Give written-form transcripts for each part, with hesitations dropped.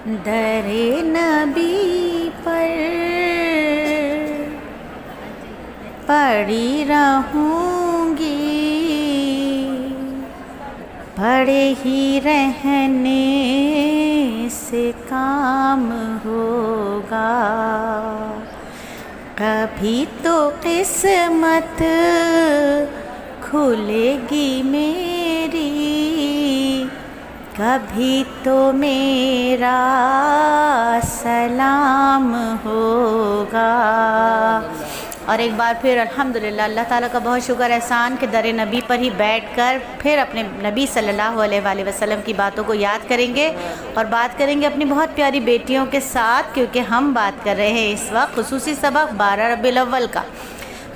درے نبی پر پڑی رہوں گی، پڑے ہی رہنے سے کام ہوگا، کبھی تو قسمت کھلے گی میری، کبھی تو میرا سلام ہوگا۔ اور ایک بار پھر الحمدللہ اللہ تعالیٰ کا بہت شکر احسان کہ در نبی پر ہی بیٹھ کر پھر اپنے نبی صلی اللہ علیہ وآلہ وسلم کی باتوں کو یاد کریں گے، اور بات کریں گے اپنی بہت پیاری بیٹیوں کے ساتھ، کیونکہ ہم بات کر رہے ہیں اس وقت خصوصی سبق 12 ربیع الاول کا۔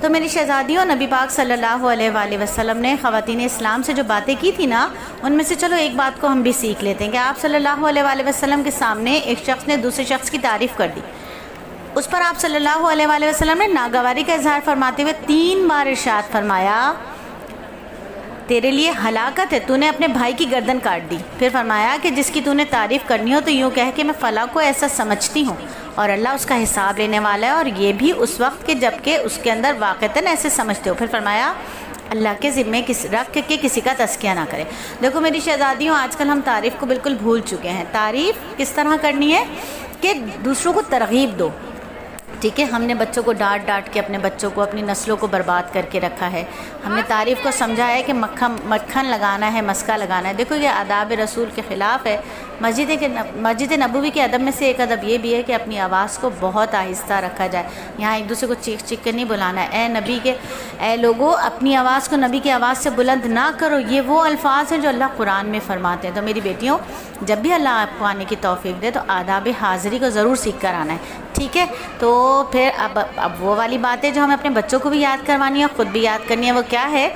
تو میری شہزادیوں، نبی پاک صلی اللہ علیہ وآلہ وسلم نے خواتین اسلام سے جو باتیں کی تھی نا، ان میں سے چلو ایک بات کو ہم بھی سیکھ لیتے ہیں کہ آپ صلی اللہ علیہ وآلہ وسلم کے سامنے ایک شخص نے دوسرے شخص کی تعریف کر دی، اس پر آپ صلی اللہ علیہ وآلہ وسلم نے ناگواری کا اظہار فرماتے ہوئے 3 بار ارشاد فرمایا تیرے لیے ہلاکت ہے، تو نے اپنے بھائی کی گردن کاٹ دی۔ پھر فرمایا کہ جس کی تو نے تعریف کرنی ہو تو یوں کہہ کہ میں فلاں کو ایسا سمجھتی ہوں اور اللہ اس کا حساب لینے والا ہے، اور یہ بھی اس وقت کے جب کہ اس کے اندر واقعتاً ایسے سمجھتے ہو۔ پھر فرمایا اللہ کے ذمے رکھ کے کسی کا تزکیہ نہ کرے۔ دیکھو میری شہزادیوں، آج کل ہم تعریف کو بالکل بھول چکے ہیں۔ تعریف کس طرح کرنی ہے کہ دوسروں کو ترغیب دو، ٹھیک ہے؟ ہم نے بچوں کو ڈانٹ کے اپنے بچوں کو، اپنی نسلوں کو برباد کر کے رکھا ہے۔ ہم نے تعریف کو سمجھا ہے کہ مکھن لگانا ہے، مسکا لگانا ہے۔ دیکھو یہ آداب رسول کے خلاف ہے۔ مسجد نبوی کے ادب میں سے ایک ادب یہ بھی ہے کہ اپنی آواز کو بہت آہستہ رکھا جائے، یہاں ایک دوسرے کو چیخ کے نہیں بلانا ہے۔ اے لوگوں، اپنی آواز کو نبی کی آواز سے بلند نہ کرو، یہ وہ الفاظ ہیں جو اللہ قرآن میں فرماتے ہیں۔ تو میری بیٹیوں، جب بھی اللہ آپ کو آنے کی توفیق دے تو آداب حاضری کو ضرور سیکھ کر آنا ہے، ٹھیک ہے؟ تو پھر اب وہ والی باتیں جو ہمیں اپنے بچوں کو بھی یاد کروانی ہے، خود بھی یاد کرنی ہے، وہ کیا ہے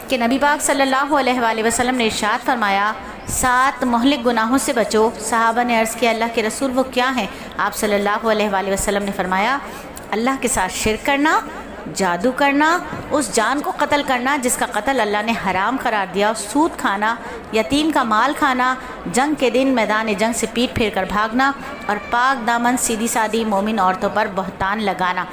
کہ نبی پاک صلی اللہ علیہ وآلہ وسلم نے ارشاد فرمایا 7 مہلک گناہوں سے بچو۔ صحابہ نے عرض کیا اللہ کے رسول وہ کیا ہیں؟ آپ صلی اللہ علیہ وآلہ وسلم نے فرمایا اللہ کے ساتھ شرک کرنا، جادو کرنا، اس جان کو قتل کرنا جس کا قتل اللہ نے حرام قرار دیا، سود کھانا، یتیم کا مال کھانا، جنگ کے دن میدان جنگ سے پیٹ پھیر کر بھاگنا، اور پاک دامن سیدھی سادھی مومن عورتوں پر بہتان لگانا۔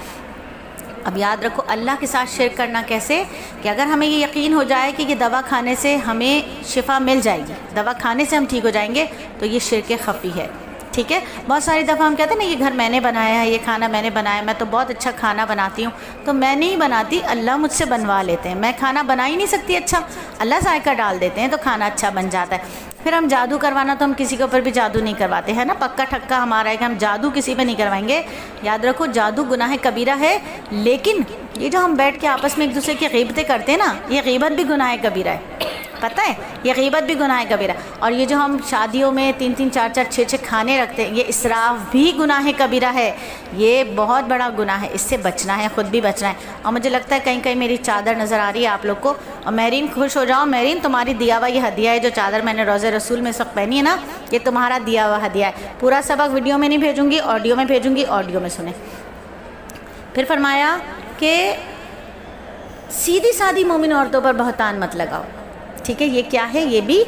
اب یاد رکھو اللہ کے ساتھ شرک کرنا کیسے کہ اگر ہمیں یہ یقین ہو جائے کہ یہ دوا کھانے سے ہمیں شفا مل جائے گی، دوا کھانے سے ہم ٹھیک ہو جائیں گے، تو یہ شرک خفی ہے، ٹھیک ہے؟ بہت ساری دفعہ ہم کہتے ہیں نا یہ گھر میں نے بنایا ہے، یہ کھانا میں نے بنایا ہے، میں تو بہت اچھا کھانا بناتی ہوں۔ تو میں نہیں بناتی، اللہ مجھ سے بنوا لیتے ہیں۔ میں کھانا بنا ہی نہیں سکتی اچھا، اللہ ذائقہ ڈال دیتے ہیں تو کھانا اچھا بن جاتا ہے۔ پھر ہم جادو کروانا تو ہم کسی کے اوپر بھی جادو نہیں کرواتے ہیں نا، پکا ٹھکا ہمارا ہے کہ ہم جادو کسی پہ نہیں کروائیں گے۔ یاد رکھو جادو گناہ کبیرہ ہے، لیکن یہ جو ہم بیٹھ کے آپس میں ایک دوسرے کی غیبتیں کرتے ہیں نا، یہ غیبت بھی گناہ کبیرہ ہے، پتہ ہے؟ یہ غیبت بھی گناہ کبیرہ۔ اور یہ جو ہم شادیوں میں 3 4 6 کھانے رکھتے ہیں، یہ اسراف بھی گناہ کبیرہ ہے، یہ بہت بڑا گناہ ہے، اس سے بچنا ہے، خود بھی بچنا ہے۔ اور مجھے لگتا ہے کہیں میری چادر نظر آ رہی ہے آپ لوگ کو، اور مہرین خوش ہو جاؤ، مہرین تمہاری دیا ہوا یہ ہدیہ ہے، جو چادر میں نے روضہ رسول میں اس وقت پہنی ہے نا، یہ تمہارا دیا ہوا ہدیہ ہے۔ پورا سبق ویڈیو میں نہیں بھیجوں گی، آڈیو میں بھیجوں گی، آڈیو میں سنیں۔ پھر فرمایا کہ سیدھی سادھی مومن عورتوں پر بہتان مت لگاؤ، ٹھیک ہے؟ یہ کیا ہے؟ یہ بھی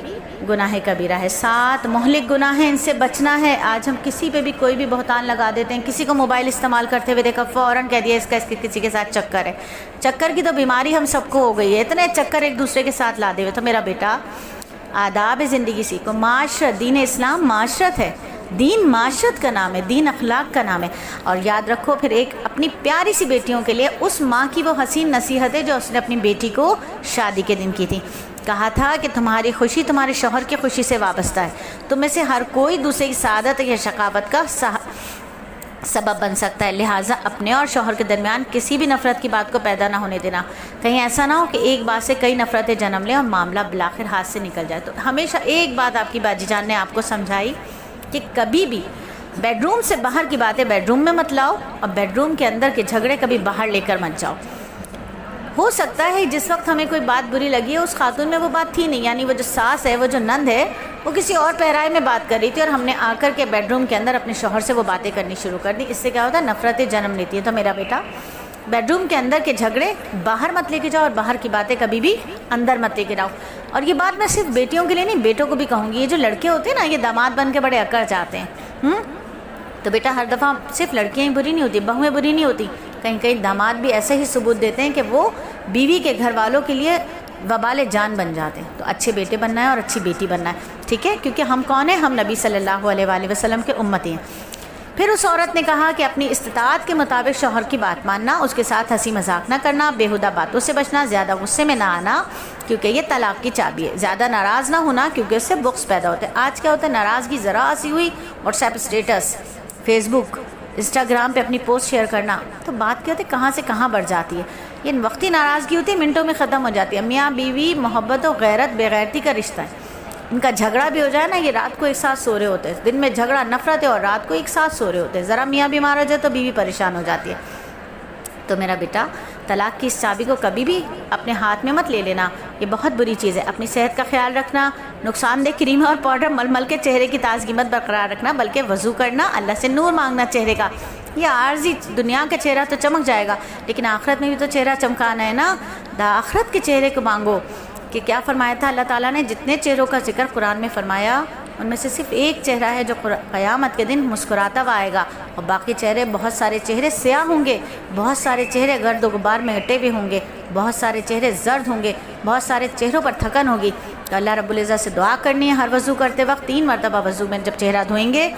گناہ کبیرہ ہے۔ 7 مہلک گناہ ہیں، ان سے بچنا ہے۔ آج ہم کسی پہ بھی کوئی بھی بہتان لگا دیتے ہیں، کسی کو موبائل استعمال کرتے ہوئے دیکھا فوراً کہہ دیا اس کے کسی کے ساتھ چکر ہے۔ چکر کی تو بیماری ہم سب کو ہو گئی ہے، اتنے چکر ایک دوسرے کے ساتھ لا دے ہوئے۔ تو میرا بیٹا آداب زندگی سیکھو، معاشرت، دین اسلام معاشرت ہے، دین معاشرت کا نام ہے، دین اخلاق کا نام ہے۔ اور یاد رکھو پھر ایک اپنی پیاری سی بیٹیوں کے لیے اس ماں کی وہ حسین نصیحت ہے جو اس نے اپنی بیٹی کو شادی کے دن کی تھی۔ کہا تھا کہ تمہاری خوشی تمہارے شوہر کی خوشی سے وابستہ ہے، تم میں سے ہر کوئی دوسرے کی سعادت یا شقاوت کا سبب بن سکتا ہے، لہٰذا اپنے اور شوہر کے درمیان کسی بھی نفرت کی بات کو پیدا نہ ہونے دینا، کہیں ایسا نہ ہو کہ ایک بات سے کئی نفرتیں جنم لیں اور معاملہ بالآخر ہاتھ سے نکل جائے۔ تو ہمیشہ ایک بات آپ کی باجی جان نے آپ کو سمجھائی کہ کبھی بھی بیڈ روم سے باہر کی باتیں بیڈ روم میں مت لاؤ، اور بیڈ روم کے اندر کے جھگڑے کبھی باہر لے کر مت جاؤ۔ ہو سکتا ہے جس وقت ہمیں کوئی بات بری لگی ہے اس خاتون میں وہ بات تھی نہیں، یعنی وہ جو ساس ہے، وہ جو نند ہے، وہ کسی اور پہرائے میں بات کر رہی تھی، اور ہم نے آ کر کے بیڈ روم کے اندر اپنے شوہر سے وہ باتیں کرنی شروع کر دی۔ اس سے کیا ہوتا ہے؟ نفرتیں جنم لیتی ہیں۔ تو میرا بیٹا بیڈ روم کے اندر کے جھگڑے باہر مت لے کے جاؤ، اور باہر کی باتیں کبھی بھی اندر مت لے کے جاؤ۔ اور یہ بات میں صرف بیٹیوں کے لیے نہیں، بیٹوں کو بھی کہوں گی۔ یہ جو لڑکے ہوتے ہیں نا، یہ داماد بن کے بڑے اکڑ جاتے ہیں، تو بیٹا ہر دفعہ صرف لڑکیاں ہی بری نہیں ہوتی، بہویں بری نہیں ہوتی، کہیں کہیں داماد بھی ایسے ہی ثبوت دیتے ہیں کہ وہ بیوی کے گھر والوں کے لیے وبال جان بن جاتے ہیں۔ تو اچھے بیٹے بننا ہے اور اچھی بیٹی بننا ہے، ٹھیک ہے، کیونکہ ہم کون ہیں؟ ہم نبی صلی اللہ علیہ وآلہ وسلم کے امتی ہیں۔ پھر اس عورت نے کہا کہ اپنی استطاعت کے مطابق شوہر کی بات ماننا، اس کے ساتھ ہنسی مذاق نہ کرنا، بیہودہ باتوں سے بچنا، زیادہ غصے میں نہ آنا کیونکہ یہ طلاق کی چابی ہے، زیادہ ناراض نہ ہونا کیونکہ اس سے بغض پیدا ہوتا ہے۔ آج کیا ہوتا ہے؟ ناراضگی ذرا سی ہوئی، واٹس ایپ اسٹیٹس، فیس بک، انسٹاگرام پہ اپنی پوسٹ شیئر کرنا، تو بات کیا ہوتی ہے کہاں سے کہاں بڑھ جاتی ہے۔ یہ وقتی ناراضگی ہوتی ہے، منٹوں میں ختم ہو جاتی ہے۔ میاں بیوی محبت و غیرت بے غیرتی کا رشتہ ہے، ان کا جھگڑا بھی ہو جائے نا، یہ رات کو ایک ساتھ سو رہے ہوتے ہیں، دن میں جھگڑا نفرت ہے اور رات کو ایک ساتھ سو رہے ہوتے ہیں، ذرا میاں بیمار ہو جائے تو بیوی پریشان ہو جاتی ہے۔ تو میرا بیٹا طلاق کی اس چابی کو کبھی بھی اپنے ہاتھ میں مت لے لینا، یہ بہت بری چیز ہے۔ اپنی صحت کا خیال رکھنا، نقصان دہ کریم اور پاؤڈر مل مل کے چہرے کی تازگی مت برقرار رکھنا، بلکہ وضو کرنا، اللہ سے نور مانگنا چہرے کا۔ یہ عارضی دنیا کا چہرہ تو چمک جائے گا، لیکن آخرت میں بھی تو چہرہ چمکانا ہے نا، آخرت کے چہرے کو مانگو۔ کہ کیا فرمایا تھا اللہ تعالیٰ نے؟ جتنے چہروں کا ذکر قرآن میں فرمایا ان میں سے صرف ایک چہرہ ہے جو قیامت کے دن مسکراتا ہوا آئے گا، اور باقی چہرے، بہت سارے چہرے سیاہ ہوں گے، بہت سارے چہرے گرد و غبار میں ہٹے ہوئے ہوں گے، بہت سارے چہرے زرد ہوں گے، بہت سارے چہروں پر تھکن ہوگی۔ تو اللہ رب العزت سے دعا کرنی ہے ہر وضو کرتے وقت، 3 مرتبہ وضو میں جب چہرہ دھوئیں گے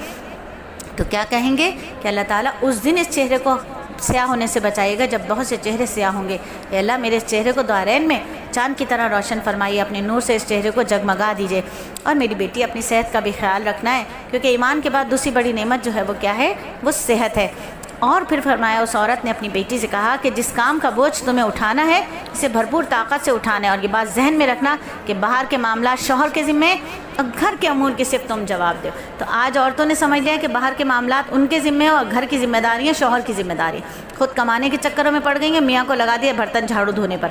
تو کیا کہیں گے کہ اللہ تعالیٰ اس دن اس چہرے کو سیاہ ہونے سے بچائیے گا جب بہت سے چہرے سیاہ ہوں گے۔ اے اللہ میرے اس چہرے کو دارین میں چاند کی طرح روشن فرمائیے، اپنے نور سے اس چہرے کو جگمگا دیجئے۔ اور میری بیٹی اپنی صحت کا بھی خیال رکھنا ہے، کیونکہ ایمان کے بعد دوسری بڑی نعمت جو ہے وہ کیا ہے؟ وہ صحت ہے۔ اور پھر فرمایا اس عورت نے اپنی بیٹی سے کہا کہ جس کام کا بوجھ تمہیں اٹھانا ہے اسے بھرپور طاقت سے اٹھانا ہے، اور یہ بات ذہن میں رکھنا کہ باہر کے معاملات شوہر کے ذمے اور گھر کے امور کی صرف تم جواب دو۔ تو آج عورتوں نے سمجھ لیا کہ باہر کے معاملات ان کے ذمے اور گھر کی ذمہ داری ہے شوہر کی ذمہ داری ہے، خود کمانے کے چکروں میں پڑ گئی ہیں، میاں کو لگا دیا برتن جھاڑو دھونے پر۔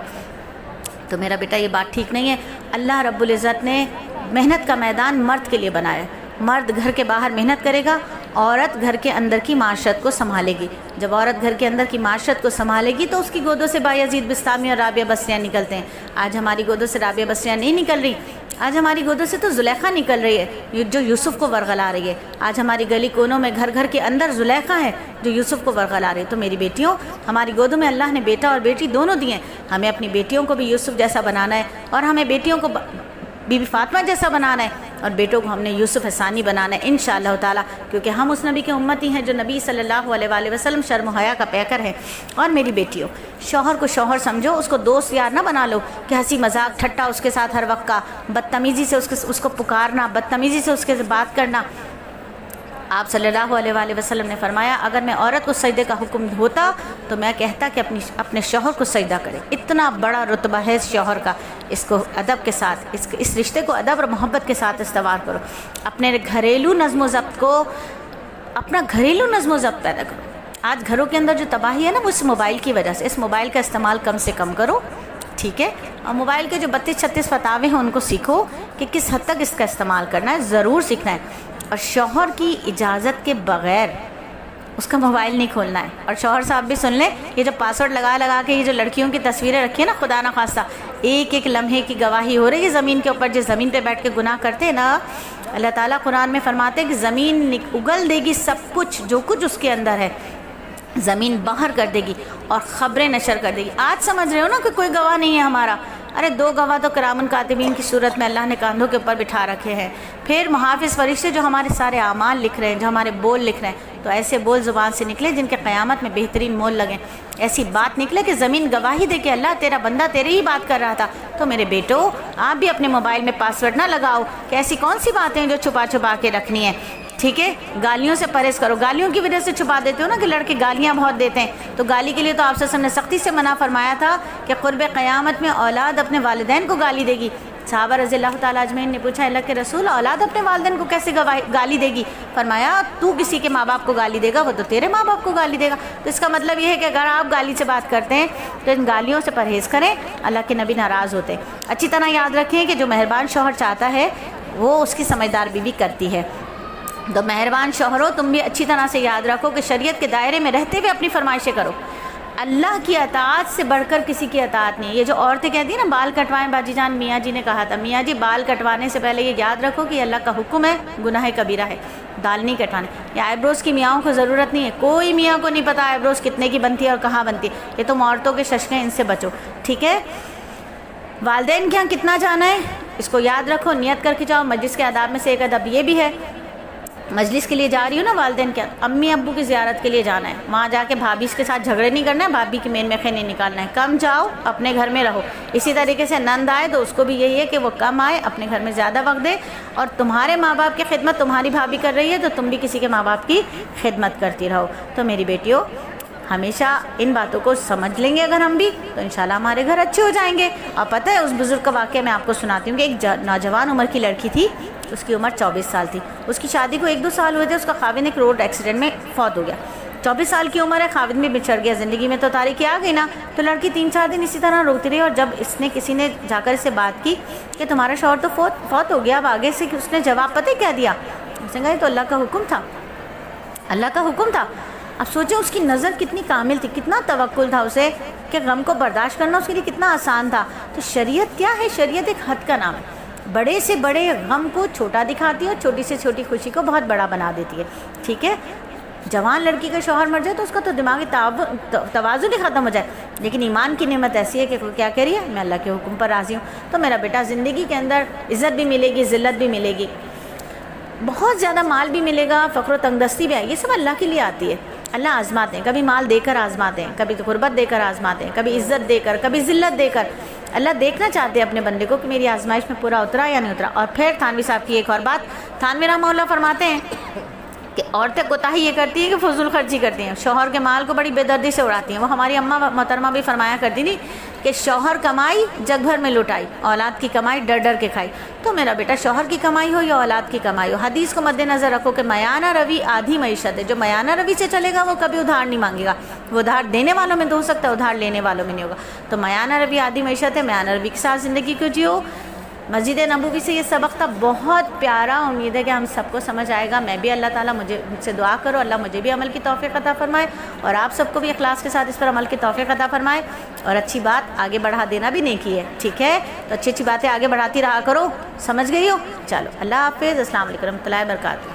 تو میرا بیٹا یہ بات ٹھیک نہیں ہے۔ اللہ رب العزت نے محنت کا میدان مرد کے لیے بنایا ہے، مرد گھر کے باہر محنت کرے گا، عورت گھر کے اندر کی معاشرت کو سنبھالے گی۔ جب عورت گھر کے اندر کی معاشرت کو سنبھالے گی تو اس کی گودوں سے بایزید بستامی اور رابعہ بصریہ نکلتے ہیں۔ آج ہماری گودوں سے رابعہ بصریہ نہیں نکل رہی، آج ہماری گودوں سے تو زلیخا نکل رہی ہے جو یوسف کو ورغلا رہی ہے۔ آج ہماری گلی کونوں میں گھر گھر کے اندر زلیخا ہے جو یوسف کو ورغلا رہی ہے۔ تو میری بیٹیوں، ہماری گودوں میں اللہ نے بیٹا اور بیٹی دونوں دیے ہیں، ہمیں اپنی بیٹیوں کو بھی یوسف جیسا بنانا ہے، اور ہمیں بیٹیوں کو بی بی فاطمہ جیسا بنانا ہے، اور بیٹوں کو ہم نے یوسف حسانی بنانا ہے انشاءاللہ تعالیٰ، کیونکہ ہم اس نبی کے امتی ہیں جو نبی صلی اللہ علیہ وآلہ وسلم شرم و حیا کا پیکر ہے۔ اور میری بیٹیوں، شوہر کو شوہر سمجھو، اس کو دوست یار نہ بنا لو کہ ہنسی مذاق ٹھٹا اس کے ساتھ ہر وقت کا، بدتمیزی سے اس کو پکارنا، بدتمیزی سے اس کے بات کرنا۔ آپ صلی اللہ علیہ وآلہ وسلم نے فرمایا اگر میں عورت کو سجدے کا حکم ہوتا تو میں کہتا کہ اپنے شوہر کو سجدہ کرے۔ اتنا بڑا رتبہ ہے اس شوہر کا، اس کو ادب کے ساتھ، اس رشتے کو ادب اور محبت کے ساتھ استوار کرو۔ اپنے گھریلو نظم و ضبط کو، اپنا گھریلو نظم و ضبط پیدا کرو۔ آج گھروں کے اندر جو تباہی ہے نا وہ اس موبائل کی وجہ سے، اس موبائل کا استعمال کم سے کم کرو، ٹھیک ہے؟ اور موبائل کے جو 32-36 فتاوے ہیں ان کو سیکھو کہ کس حد تک اس کا استعمال کرنا ہے، ضرور سیکھنا ہے۔ اور شوہر کی اجازت کے بغیر اس کا موبائل نہیں کھولنا ہے۔ اور شوہر صاحب بھی سن لیں، یہ جو پاسورڈ لگا کے یہ جو لڑکیوں کی تصویریں رکھی ہیں نا، خدا نہ خواستہ ایک ایک لمحے کی گواہی ہو رہی ہے زمین کے اوپر۔ جس زمین پہ بیٹھ کے گناہ کرتے ہیں نا، اللہ تعالیٰ قرآن میں فرماتے ہیں کہ زمین اگل دے گی سب کچھ، جو کچھ اس کے اندر ہے زمین باہر کر دے گی اور خبریں نشر کر دے گی۔ آج سمجھ رہے ہو نا کہ کوئی گواہ نہیں ہے ہمارا، ارے 2 گواہ تو کرامن کاتبین کی صورت میں اللہ نے کاندھوں کے اوپر بٹھا رکھے ہیں، پھر محافظ فرشتے جو ہمارے سارے اعمال لکھ رہے ہیں، جو ہمارے بول لکھ رہے ہیں۔ تو ایسے بول زبان سے نکلے جن کے قیامت میں بہترین مول لگیں، ایسی بات نکلے کہ زمین گواہی دے کہ اللہ تیرا بندہ تیرے ہی بات کر رہا تھا۔ تو میرے بیٹو، آپ بھی اپنے موبائل میں پاسورڈ نہ لگاؤ کہ ایسی کون سی باتیں ہیں جو چھپا کے رکھنی ہیں، ٹھیک ہے؟ گالیوں سے پرہیز کرو، گالیوں کی وجہ سے چھپا دیتے ہو نا کہ لڑکے گالیاں بہت دیتے ہیں، تو گالی کے لیے تو آپ نے سختی سے منع فرمایا تھا کہ قرب قیامت میں اولاد اپنے والدین کو گالی دے گی۔ صحابہ رضی اللہ تعالیٰ اجمعین نے پوچھا اللہ کے رسول، اولاد اپنے والدین کو کیسے گالی دے گی؟ فرمایا تو کسی کے ماں باپ کو گالی دے گا وہ تو تیرے ماں باپ کو گالی دے گا۔ تو اس کا مطلب یہ ہے کہ اگر آپ گالی سے بات کرتے ہیں تو ان گالیوں سے پرہیز کریں، اللہ کے نبی ناراض ہوتے ہیں۔ اچھی طرح یاد رکھیں کہ جو مہربان شوہر چاہتا ہے وہ اس کی سمجھدار بیوی کرتی ہے۔ تو مہربان شوہروں، تم بھی اچھی طرح سے یاد رکھو کہ شریعت کے دائرے میں رہتے ہوئے اپنی فرمائشیں کرو، اللہ کی اطاعت سے بڑھ کر کسی کی اطاعت نہیں ہے۔ یہ جو عورتیں کہتی ہیں نا بال کٹوائیں، باجی جان میاں جی نے کہا تھا میاں جی بال کٹوانے سے پہلے یہ یاد رکھو کہ اللہ کا حکم ہے، گناہ کبیرہ ہے، دال نہیں کٹوانے۔ یہ آئی بروز کی میاں کو ضرورت نہیں ہے، کوئی میاں کو نہیں پتا آئی بروز کتنے کی بنتی ہے اور کہاں بنتی ہے، یہ تم عورتوں کے ششکیں، ان سے بچو، ٹھیک ہے۔ والدین کے یہاں کتنا جانا ہے اس کو یاد رکھو، نیت کر کے جاؤ۔ مجلس کے آداب میں سے ایک ادب یہ بھی ہے، مجلس کے لیے جا رہی ہوں نا والدین کے امی ابو کی زیارت کے لیے جانا ہے، وہاں جا کے بھابھی کے ساتھ جھگڑے نہیں کرنا ہے، بھابھی کی مین میخے نہیں نکالنا ہے، کم جاؤ اپنے گھر میں رہو۔ اسی طریقے سے نند آئے تو اس کو بھی یہی ہے کہ وہ کم آئے، اپنے گھر میں زیادہ وقت دے، اور تمہارے ماں باپ کی خدمت تمہاری بھابھی کر رہی ہے تو تم بھی کسی کے ماں باپ کی خدمت کرتی رہو۔ تو میری بیٹیوں ہمیشہ ان باتوں کو سمجھ لیں گے اگر ہم بھی تو انشاءاللہ ہمارے گھر اچھے ہو جائیں گے۔ اور پتہ ہے اس بزرگ کا واقعہ میں آپ کو سناتی ہوں کہ ایک نوجوان عمر کی لڑکی تھی، اس کی عمر 24 سال تھی، اس کی شادی کو 1-2 سال ہوئے تھے، اس کا خاوند ایک روڈ ایکسیڈنٹ میں فوت ہو گیا۔ 24 سال کی عمر ہے، خاوند بھی بچھڑ گیا، زندگی میں تو تاریکی آ گئی نا۔ تو لڑکی 3-4 دن اسی طرح روتی رہی، اور جب اس نے کسی نے جا کر اس سے بات کی کہ تمہارا شوہر تو فوت ہو گیا، اب آگے سے اس نے جواب پتہ کیا دیا، اس نے کہا یہ تو اللہ کا حکم تھا، اللہ کا حکم تھا۔ اب سوچیں اس کی نظر کتنی کامل تھی، کتنا توکل تھا اسے کہ غم کو برداشت کرنا اس کے لیے کتنا آسان تھا۔ تو شریعت کیا ہے؟ شریعت ایک حد کا نام ہے، بڑے سے بڑے غم کو چھوٹا دکھاتی ہے اور چھوٹی سے چھوٹی خوشی کو بہت بڑا بنا دیتی ہے، ٹھیک ہے۔ جوان لڑکی کا شوہر مر جائے تو اس کا تو دماغی توازن ہی ختم ہو جائے، لیکن ایمان کی نعمت ایسی ہے کہ وہ کیا کہہ رہی ہے، میں اللہ کے حکم پر راضی ہوں۔ تو میرا بیٹا زندگی کے اندر عزت بھی ملے گی، ذلت بھی ملے گی، بہت زیادہ مال بھی ملے گا، فقر و تنگدستی بھی آئے، یہ سب اللہ کے لیے آتی ہے۔ اللہ آزماتے ہیں، کبھی مال دے کر آزماتے ہیں، کبھی غربت دے کر آزماتے ہیں، کبھی عزت دے کر، کبھی ذلت دے کر۔ اللہ دیکھنا چاہتے ہیں اپنے بندے کو کہ میری آزمائش میں پورا اترا یا نہیں اترا۔ اور پھر تھانوی صاحب کی ایک اور بات، تھانوی رحمہ اللہ فرماتے ہیں کہ عورتیں کوتاہی یہ کرتی ہیں کہ فضول خرچی کرتی ہیں، شوہر کے مال کو بڑی بے دردی سے اڑاتی ہیں۔ وہ ہماری اماں محترمہ بھی فرمایا کرتی تھی کہ شوہر کمائی جگ بھر میں لٹائی، اولاد کی کمائی ڈر ڈر کے کھائی۔ تو میرا بیٹا شوہر کی کمائی ہو یا اولاد کی کمائی ہو، حدیث کو مد نظر رکھو کہ میانہ روی آدھی معیشت ہے، جو میانہ روی سے چلے گا وہ کبھی ادھار نہیں مانگے گا، وہ ادھار دینے والوں میں تو ہو سکتا ہے، ادھار لینے والوں میں نہیں ہوگا۔ تو میانہ روی آدھی معیشت ہے، میانہ روی کے ساتھ زندگی کو جیو۔ مسجد نبوی سے یہ سبق تھا، بہت پیارا، امید ہے کہ ہم سب کو سمجھ آئے گا۔ میں بھی اللہ تعالیٰ مجھ سے دعا کرو اللہ مجھے بھی عمل کی توفیق عطا فرمائے، اور آپ سب کو بھی اخلاص کے ساتھ اس پر عمل کی توفیق عطا فرمائے، اور اچھی بات آگے بڑھا دینا بھی نہیں کی ہے، ٹھیک ہے۔ تو اچھی اچھی باتیں آگے بڑھاتی رہا کرو، سمجھ گئی ہو؟ چلو اللہ حافظ، السلام علیکم ورحمۃ اللہ وبرکاتہ۔